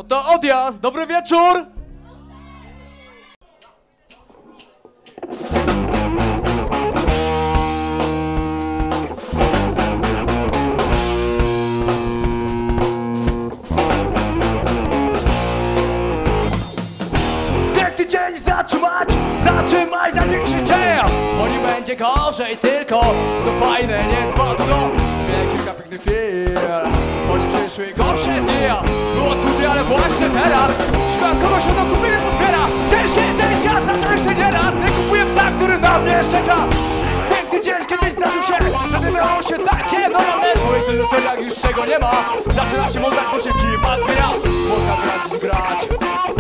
No to odjazd, dobry wieczór! Piękny dzień zatrzymaj największy dzień, bo nie będzie gorzej, tylko to fajne nie trwa długo. Kilka pięknych chwil, bo nie przyszły gorsze dni. Było trudniej, ale właśnie teraz szukam kogoś, kto kupuje podbiera. Ciężkie zejścia zacząłem się nieraz, nie kupuję psa, który na mnie czeka. Piękny dzień kiedyś zdarzył się, wtedy miało się takie normalne. Człowiek to docenia, jak już czego nie ma. Zaczyna się mozdać, bo się klimat zmienia. Można grać,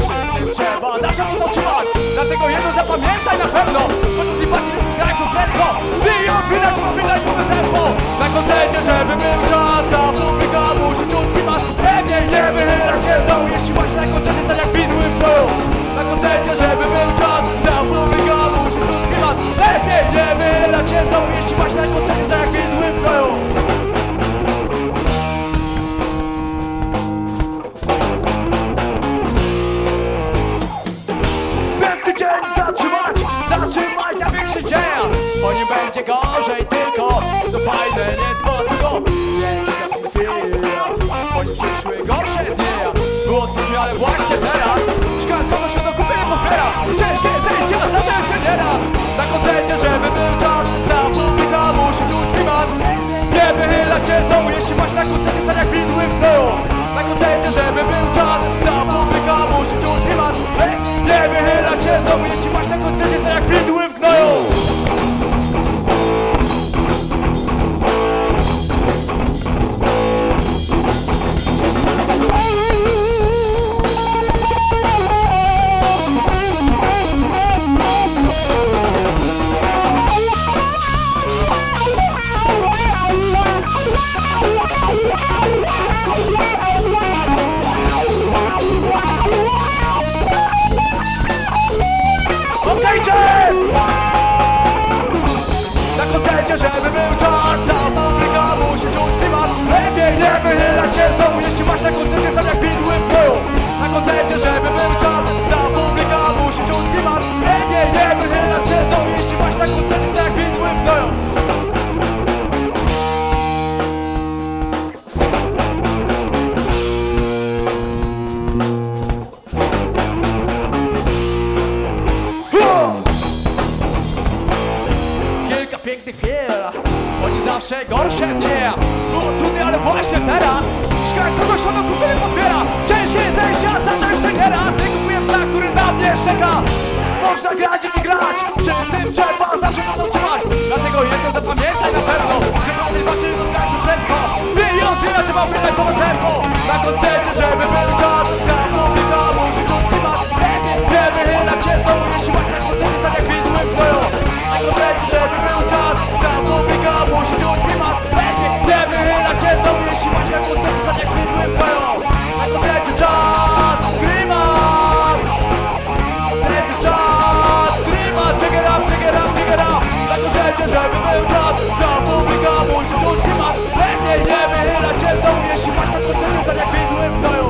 przy tym trzeba zawsze odpoczywać. Dlatego jedno zapamiętaj na pewno, podczas lipacji graj kompletno. Ty ją widać, powinnaś nowe tempo. Na koncercie, żeby był czas, ta publika musi czuć klimat. Lepiej nie wychylać się z dołu, jeśli właśnie na koncercie stać jak widły w boju. Na koncercie, żeby był czas, ta publika musi czuć klimat. Lepiej nie wychylać się z dołu, jeśli właśnie na koncercie stać jak widły w boju. Zatrzymaj największy dzień, bo nie będzie gorzej, tylko co fajne nie trwa długo. Piękny chwil, bo nie przyszły gorsze dni. Było trudniej, ale właśnie teraz szukam kogoś, kto kupuje popiera. Ciężkie zejścia zacząłem się nieraz. Na koncercie, żeby był czas, ta publika musi czuć klimat. Nie wychylać się znowu, jeśli masz na koncercie stać jak widły w dół. Na koncercie, żeby był czas, ta publika musi czuć klimat. Nie wychylać się znowu, jeśli masz na koncercie stać jak widły w gnoju. Na koncercie, żeby był czas, ta publika musi czuć klimat. Lepiej nie wychylać się znowu, jeśli masz na koncercie stać jak widły w boju. Na koncercie, żeby był czas, ta publika musi czuć klimat. Lepiej nie wychylać się znowu, jeśli masz na koncercie stać jak widły w boju. Pięknych chwil, bo nie zawsze gorsze dni. Było trudniej, ale właśnie teraz szukam kogoś, kto kupuje podbiera. Ciężkie zejścia zacząłem się nieraz. Nie kupuję psa, który na mnie czeka. Można grać i grać, przy tym trzeba zawsze odpoczywać. Dlatego jedno zapamiętaj na pewno, że właśnie walczyć do grać prędko. Ty i otwierać, trzeba wydać nowe tempo. Na koncercie, żeby był czas, ta publika musi czuć klimat. Lepiej nie wychylać się znowu, jeśli masz na koncercie stać jak widły w boju. Na koncercie, żeby był czas, ta publika musi czuć klimat. Lepiej nie wychylać się znowu, jeśli masz na koncercie stać jak widły w boju. Na koncercie czas, klimat. Lepiej czas, klimat. Check it up, check it up, check it up. Na koncercie, żeby był czas, ta publika musi czuć klimat. Lepiej nie wychylać się znowu, jeśli masz na koncercie stać jak widły w boju.